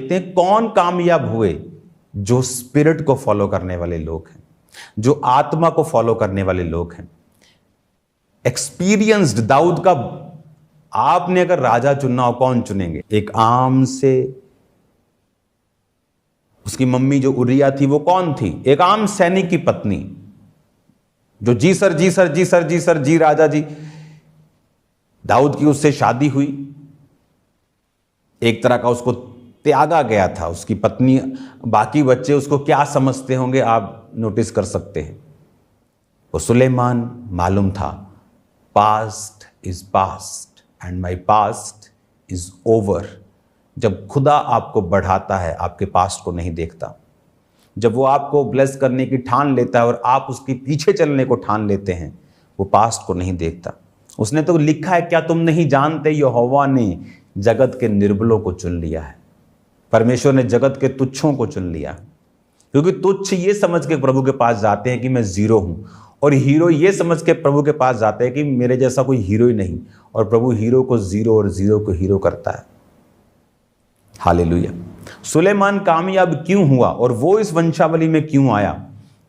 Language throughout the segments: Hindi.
देखते हैं कौन कामयाब हुए, जो स्पिरिट को फॉलो करने वाले लोग हैं, जो आत्मा को फॉलो करने वाले लोग हैं। एक्सपीरियंस्ड दाऊद का आपने अगर राजा चुनना हो, कौन चुनेंगे? एक आम से, उसकी मम्मी जो उरिया थी वो कौन थी? एक आम सैनिक की पत्नी, जो जी सर जी सर जी सर जी सर जी राजा जी। दाऊद की उससे शादी हुई, एक तरह का उसको त्यागा गया था। उसकी पत्नी, बाकी बच्चे उसको क्या समझते होंगे आप नोटिस कर सकते हैं। वो सुलेमान मालूम था, past is past and my past is over. जब खुदा आपको बढ़ाता है, आपके पास्ट को नहीं देखता। जब वो आपको ब्लेस करने की ठान लेता है और आप उसके पीछे चलने को ठान लेते हैं, वो पास्ट को नहीं देखता। उसने तो लिखा है, क्या तुम नहीं जानते यहोवा ने जगत के निर्बलों को चुन लिया है। परमेश्वर ने जगत के तुच्छों को चुन लिया, क्योंकि तुच्छ ये समझ के प्रभु के पास जाते हैं कि मैं जीरो हूं, और हीरो ये समझ के प्रभु के पास जाते हैं कि मेरे जैसा कोई हीरो ही नहीं, और प्रभु हीरो को जीरो और जीरो को हीरो करता है। हालेलुया। सुलेमान कामयाब क्यों हुआ और वो इस वंशावली में क्यों आया?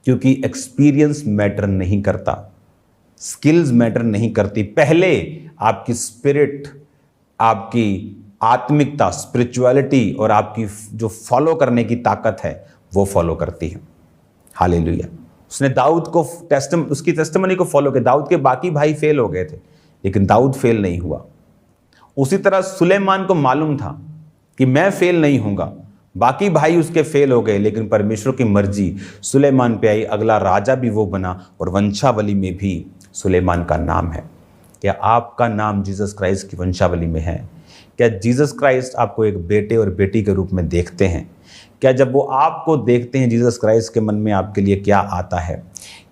क्योंकि एक्सपीरियंस मैटर नहीं करता, स्किल्स मैटर नहीं करती। पहले आपकी स्पिरिट, आपकी आत्मिकता, स्पिरिचुअलिटी और आपकी जो फॉलो करने की ताकत है वो फॉलो करती है। हालेलुया। उसने दाऊद को उसकी टेस्टिमनी को फॉलो किया। दाऊद के बाकी भाई फेल हो गए थे, लेकिन दाऊद फेल नहीं हुआ। उसी तरह सुलेमान को मालूम था कि मैं फेल नहीं होऊंगा। बाकी भाई उसके फेल हो गए, लेकिन परमेश्वर की मर्जी सुलेमान पे आई। अगला राजा भी वो बना, और वंशावली में भी सुलेमान का नाम है। क्या आपका नाम जीसस क्राइस्ट की वंशावली में है? क्या जीसस क्राइस्ट आपको एक बेटे और बेटी के रूप में देखते हैं? क्या जब वो आपको देखते हैं, जीसस क्राइस्ट के मन में आपके लिए क्या आता है?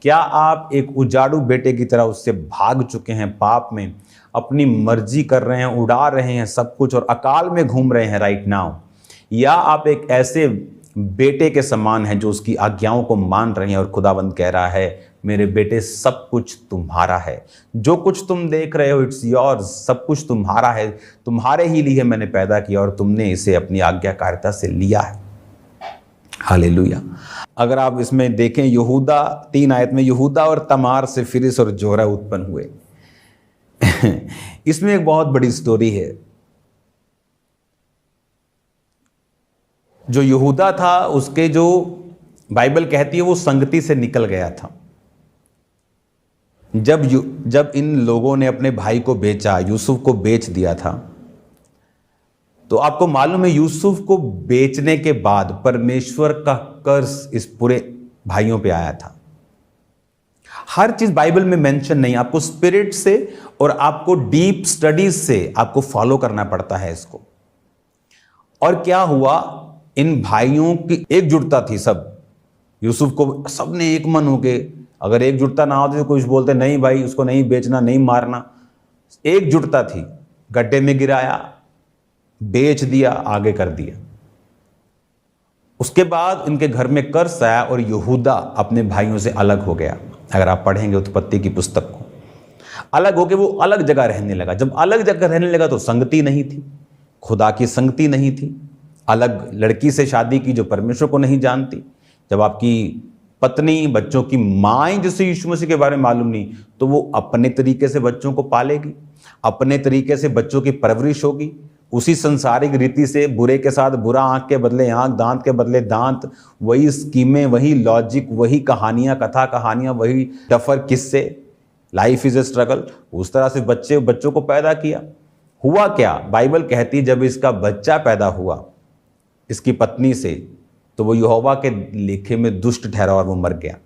क्या आप एक उजाड़ू बेटे की तरह उससे भाग चुके हैं, पाप में अपनी मर्जी कर रहे हैं, उड़ा रहे हैं सब कुछ और अकाल में घूम रहे हैं राइट नाउ? या आप एक ऐसे बेटे के समान हैं जो उसकी आज्ञाओं को मान रहे हैं, और खुदावंद कह रहा है, मेरे बेटे सब कुछ तुम्हारा है, जो कुछ तुम देख रहे हो इट्स योर्स, सब कुछ तुम्हारा है, तुम्हारे ही लिए मैंने पैदा किया और तुमने इसे अपनी आज्ञाकारिता से लिया है। हालेलुया। अगर आप इसमें देखें, यहूदा 3 आयत में, यहूदा और तमार से फिरिस और जोरा उत्पन्न हुए। इसमें एक बहुत बड़ी स्टोरी है। जो यहूदा था, उसके जो बाइबल कहती है वो संगति से निकल गया था। जब इन लोगों ने अपने भाई को बेचा, यूसुफ को बेच दिया था, तो आपको मालूम है यूसुफ को बेचने के बाद परमेश्वर का कर्ज इस पूरे भाइयों पे आया था। हर चीज बाइबल में मेंशन नहीं, आपको स्पिरिट से और आपको डीप स्टडीज से आपको फॉलो करना पड़ता है इसको। और क्या हुआ, इन भाइयों की एकजुटता थी। सब यूसुफ को सबने एक मन होके, अगर एकजुटता ना होती तो कुछ बोलते नहीं भाई उसको नहीं बेचना, नहीं मारना। एकजुटता थी, गड्ढे में गिराया, बेच दिया, आगे कर दिया। उसके बाद इनके घर में कर्ज आया और यहूदा अपने भाइयों से अलग हो गया। अगर आप पढ़ेंगे उत्पत्ति की पुस्तक को, अलग होकर वो अलग जगह रहने लगा। जब अलग जगह रहने लगा तो संगति नहीं थी, खुदा की संगति नहीं थी। अलग लड़की से शादी की जो परमेश्वर को नहीं जानती। जब आपकी पत्नी, बच्चों की माँ जिसे यीशु मसीह के बारे में मालूम नहीं, तो वो अपने तरीके से बच्चों को पालेगी, अपने तरीके से बच्चों की परवरिश होगी, उसी संसारिक रीति से, बुरे के साथ बुरा, आंख के बदले आंख, दांत के बदले दांत, वही स्कीमें, वही लॉजिक, वही कहानियां, कथा कहानियां, वही डफर किस्से। Life is a struggle. उस तरह से बच्चों को पैदा किया। हुआ क्या, बाइबल कहती जब इसका बच्चा पैदा हुआ इसकी पत्नी से, तो वो यहोवा के लेखे में दुष्ट ठहरा और वो मर गया।